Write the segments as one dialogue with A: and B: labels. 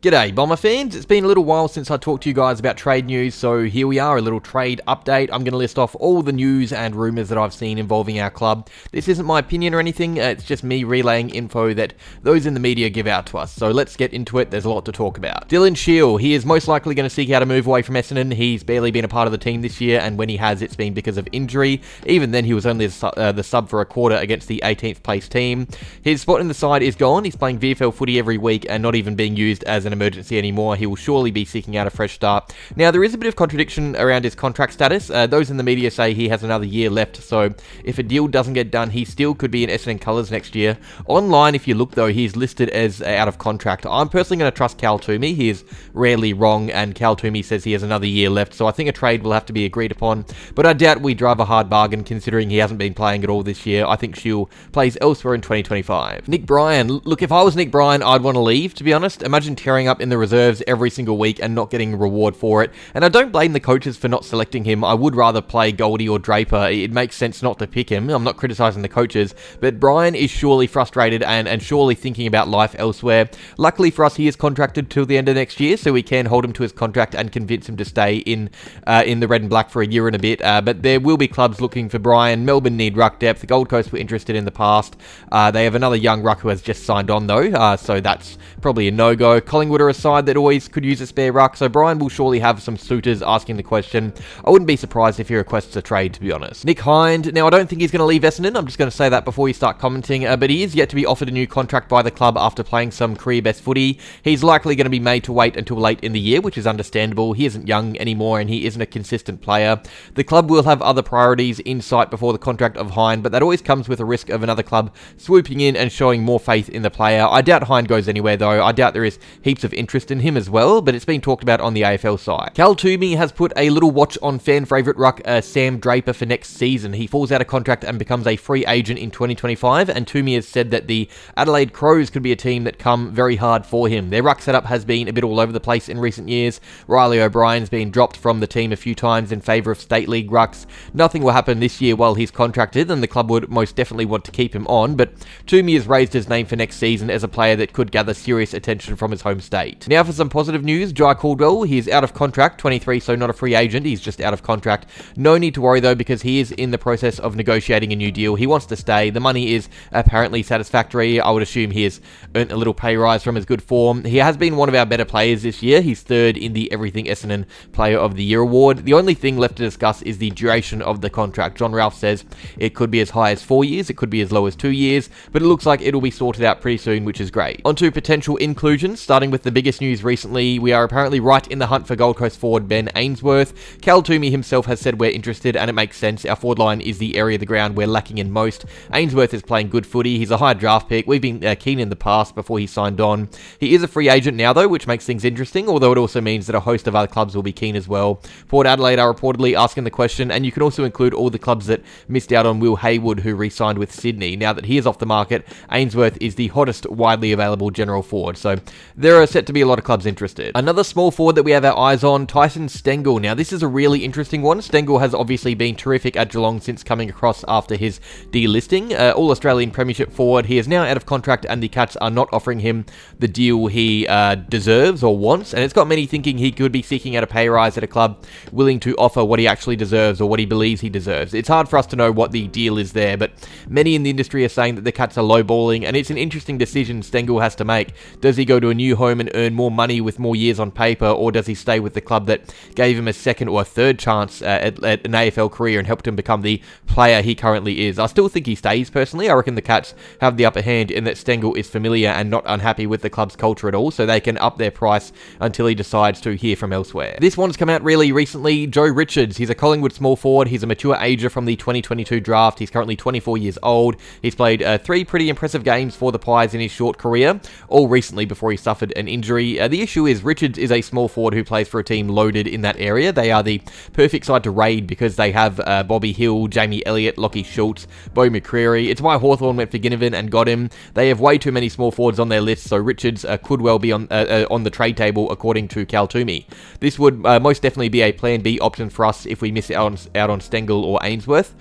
A: G'day Bomber fans, it's been a little while since I talked to you guys about trade news, so here we are, a little trade update. I'm going to list off all the news and rumours that I've seen involving our club. This isn't my opinion or anything, it's just me relaying info that those in the media give out to us, so let's get into it, there's a lot to talk about. Shiel, he is most likely going to seek out a move away from Essendon. He's barely been a part of the team this year, and when he has, it's been because of injury. Even then, he was only the sub for a quarter against the 18th place team. His spot in the side is gone, he's playing VFL footy every week and not even being used as an emergency anymore. He will surely be seeking out a fresh start. Now, there is a bit of contradiction around his contract status. Those in the media say he has another year left, so if a deal doesn't get done, he still could be in Essendon colours next year. Online, if you look though, he's listed as out of contract. I'm personally going to trust Cal Toomey. He is rarely wrong, and Cal Toomey says he has another year left, so I think a trade will have to be agreed upon, but I doubt we drive a hard bargain considering he hasn't been playing at all this year. I think Shiel plays elsewhere in 2025. Nick Bryan. Look, if I was Nick Bryan, I'd want to leave, to be honest. Imagine tearing up in the reserves every single week and not getting a reward for it. And I don't blame the coaches for not selecting him. I would rather play Goldie or Draper. It makes sense not to pick him. I'm not criticising the coaches, but Bryan is surely frustrated and surely thinking about life elsewhere. Luckily for us, he is contracted till the end of next year, so we can hold him to his contract and convince him to stay in the red and black for a year and a bit. But there will be clubs looking for Bryan. Melbourne need ruck depth. The Gold Coast were interested in the past. They have another young ruck who has just signed on though, so that's probably a no-go. Collingwood are a side that always could use a spare ruck, so Bryan will surely have some suitors asking the question. I wouldn't be surprised if he requests a trade, to be honest. Nick Hind, now I don't think he's going to leave Essendon, I'm just going to say that before you start commenting, but he is yet to be offered a new contract by the club after playing some career best footy. He's likely going to be made to wait until late in the year, which is understandable. He isn't young anymore and he isn't a consistent player. The club will have other priorities in sight before the contract of Hind, but that always comes with a risk of another club swooping in and showing more faith in the player. I doubt Hind goes anywhere though. I doubt there is heaps of interest in him as well, but it's been talked about on the AFL side. Cal Toomey has put a little watch on fan favourite ruck Sam Draper for next season. He falls out of contract and becomes a free agent in 2025, and Toomey has said that the Adelaide Crows could be a team that come very hard for him. Their ruck setup has been a bit all over the place in recent years. Riley O'Brien's been dropped from the team a few times in favour of State League rucks. Nothing will happen this year while he's contracted, and the club would most definitely want to keep him on, but Toomey has raised his name for next season as a player that could gather serious attention from his home state. Now for some positive news, Jye Caldwell, he is out of contract, 23, so not a free agent, he's just out of contract. No need to worry though, because he is in the process of negotiating a new deal. He wants to stay. The money is apparently satisfactory. I would assume he has earned a little pay rise from his good form. He has been one of our better players this year. He's third in the Everything Essendon Player of the Year award. The only thing left to discuss is the duration of the contract. John Ralph says it could be as high as 4 years, it could be as low as 2 years, but it looks like it'll be sorted out pretty soon, which is great. On to potential inclusions, starting with the biggest news recently. We are apparently right in the hunt for Gold Coast forward Ben Ainsworth. Cal Toomey himself has said we're interested, and it makes sense. Our forward line is the area of the ground we're lacking in most. Ainsworth is playing good footy. He's a high draft pick. We've been keen in the past before he signed on. He is a free agent now though, which makes things interesting, although it also means that a host of other clubs will be keen as well. Port Adelaide are reportedly asking the question, and you can also include all the clubs that missed out on Will Haywood, who re-signed with Sydney. Now that he is off the market, Ainsworth is the hottest widely available general forward, so there are set to be a lot of clubs interested. Another small forward that we have our eyes on, Tyson Stengle. Now this is a really interesting one. Stengle has obviously been terrific at Geelong since coming across after his delisting. All-Australian Premiership forward. He is now out of contract and the Cats are not offering him the deal he deserves or wants, and it's got many thinking he could be seeking out a pay rise at a club willing to offer what he actually deserves or what he believes he deserves. It's hard for us to know what the deal is there, but many in the industry are saying that the Cats are lowballing, and it's an interesting decision Stengle has to make. Does he go to a new home and earn more money with more years on paper, or does he stay with the club that gave him a second or a third chance at an AFL career and helped him become the player he currently is? I still think he stays personally. I reckon the Cats have the upper hand in that Stengle is familiar and not unhappy with the club's culture at all, so they can up their price until he decides to hear from elsewhere. This one's come out really recently. Joe Richards, he's a Collingwood small forward. He's a mature ager from the 2022 draft. He's currently 24 years old. He's played 3 pretty impressive games for the Pies in his short career, all recently before he suffered an injury. The issue is Richards is a small forward who plays for a team loaded in that area. They are the perfect side to raid because they have Bobby Hill, Jamie Elliott, Lockie Schultz, Bo McCreary. It's why Hawthorn went for Ginnivan and got him. They have way too many small forwards on their list, so Richards could well be on the trade table according to Cal Toomey. This would most definitely be a plan B option for us if we miss out on Stengle or Ainsworth.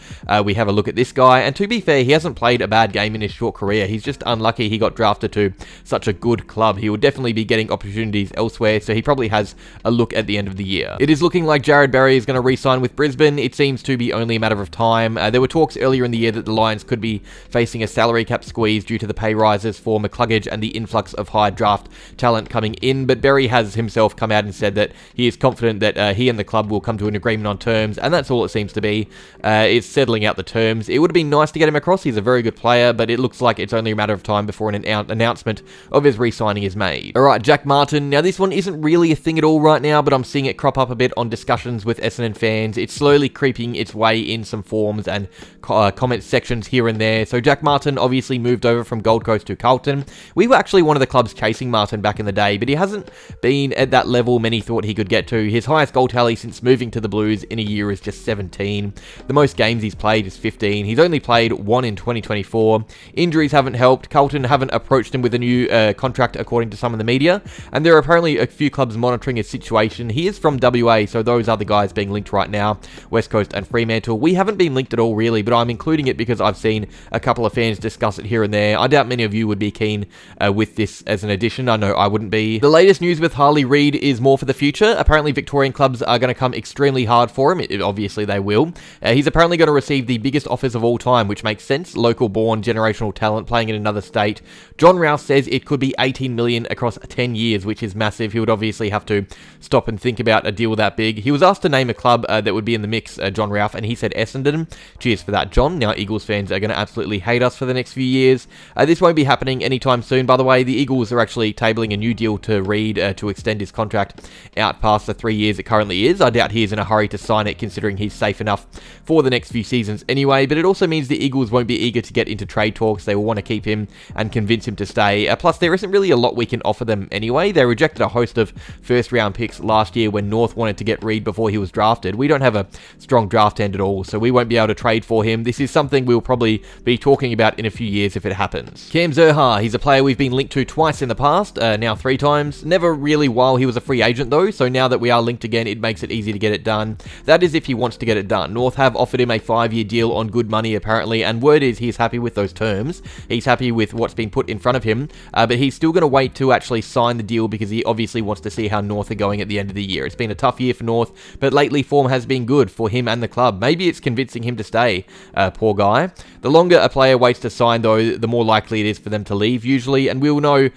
A: We have a look at this guy, and to be fair, he hasn't played a bad game in his short career. He's just unlucky he got drafted to such a good club. He would definitely be getting opportunities elsewhere, so he probably has a look at the end of the year. It is looking like Jarrod Berry is going to re-sign with Brisbane. It seems to be only a matter of time. There were talks earlier in the year that the Lions could be facing a salary cap squeeze due to the pay rises for McCluggage and the influx of high draft talent coming in, but Berry has himself come out and said that he is confident that he and the club will come to an agreement on terms, and that's all it seems to be. It's settling out the terms. It would have been nice to get him across. He's a very good player, but it looks like it's only a matter of time before an announcement of his re-signing is made. Alright, Jack Martin. Now, this one isn't really a thing at all right now, but I'm seeing it crop up a bit on discussions with Essendon fans. It's slowly creeping its way in some forums and comment sections here and there. So Jack Martin obviously moved over from Gold Coast to Carlton. We were actually one of the clubs chasing Martin back in the day, but he hasn't been at that level many thought he could get to. His highest goal tally since moving to the Blues in a year is just 17. The most games he's played is 15. He's only played 1 in 2024. Injuries haven't helped. Carlton haven't approached him with a new contract, according to some of the media, and there are apparently a few clubs monitoring his situation. He is from WA, so those are the guys being linked right now, West Coast and Fremantle. We haven't been linked at all, really, but I'm including it because I've seen a couple of fans discuss it here and there. I doubt many of you would be keen with this as an addition. I know I wouldn't be. The latest news with Harley Reid is more for the future. Apparently, Victorian clubs are going to come extremely hard for him. Obviously, they will. He's apparently going to receive the biggest offers of all time, which makes sense. Local-born, generational talent playing in another state. John Rouse says it could be 18 million across 10 years, which is massive. He would obviously have to stop and think about a deal that big. He was asked to name a club that would be in the mix, John Rouse, and he said Essendon. Cheers for that, John. Now, Eagles fans are going to absolutely hate us for the next few years. This won't be happening anytime soon, by the way. The Eagles are actually tabling a new deal to Reid to extend his contract out past the 3 years it currently is. I doubt he is in a hurry to sign it, considering he's safe enough for the next few seasons anyway, but it also means the Eagles won't be eager to get into trade talks. They will want to keep him and convince him to stay. Plus, there isn't really a lot we can offer them anyway. They rejected a host of first-round picks last year when North wanted to get Reid before he was drafted. We don't have a strong draft end at all, so we won't be able to trade for him. This is something we'll probably be talking about in a few years if it happens. Cam Zurhaar, he's a player we've been linked to twice in the past, now 3 times. Never really while he was a free agent though, so now that we are linked again, it makes it easy to get it done. That is if he wants to get it done. North have offered him a 5-year deal on good money apparently, and word is he's happy with those terms. He's happy with what's been put in front of him, but he's still going to wait to actually sign the deal because he obviously wants to see how North are going at the end of the year. It's been a tough year for North, but lately form has been good for him and the club. Maybe it's convincing him to stay, poor guy. The longer a player waits to sign though, the more likely it is for them to leave usually, and we'll know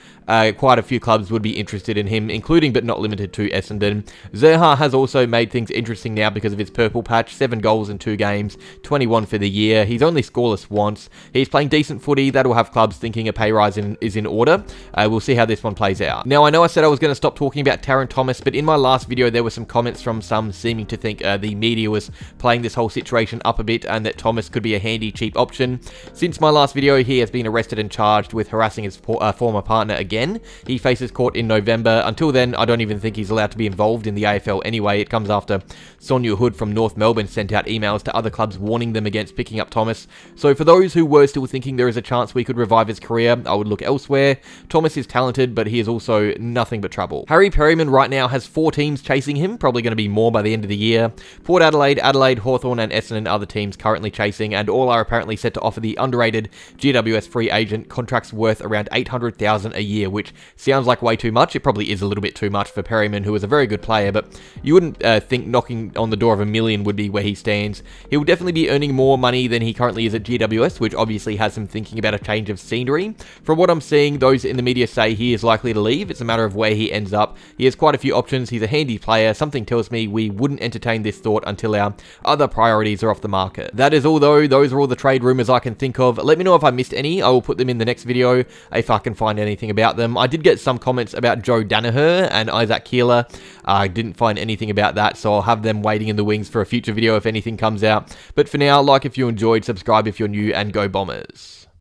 A: quite a few clubs would be interested in him, including but not limited to Essendon. Zurhaar has also made things interesting now because of his purple patch, 7 goals in 2 games, 21 for the year. He's only scoreless once. He's playing decent footy. That'll have clubs thinking a pay rise is in order. We'll see how this one plays out. Now, I know I said I was going to stop talking about Tarryn Thomas, but in my last video, there were some comments from some seeming to think the media was playing this whole situation up a bit and that Thomas could be a handy, cheap option. Since my last video, he has been arrested and charged with harassing his former partner again. He faces court in November. Until then, I don't even think he's allowed to be involved in the AFL anyway. It comes after Sonia Hood from North Melbourne sent out emails to other clubs warning them against picking up Thomas. So for those who were still thinking there is a chance we could revive his career, I would look elsewhere. Thomas is talented, but he is also nothing but trouble. Harry Perryman right now has 4 teams chasing him, probably going to be more by the end of the year. Port Adelaide, Hawthorn and Essendon are the teams currently chasing, and all are apparently set to offer the underrated GWS free agent contracts worth around $800,000 a year, which sounds like way too much. It probably is a little bit too much for Perryman, who is a very good player, but you wouldn't think knocking on the door of $1 million would be where he stands. He will definitely be earning more money than he currently is at GWS, which obviously has him thinking about a change of scenery. From what I'm seeing, those in the media say he is likely to leave. It's a matter of where he ends up. He has quite a few options. He's a handy player. Something tells me we wouldn't entertain this thought until our other priorities are off the market. That is all though. Those are all the trade rumours I can think of. Let me know if I missed any. I will put them in the next video if I can find anything about them. I did get some comments about Joe Danaher and Isaac Keeler. I didn't find anything about that, so I'll have them waiting in the wings for a future video if anything comes out. But for now, like if you enjoyed, subscribe if you're new, and go Bombers.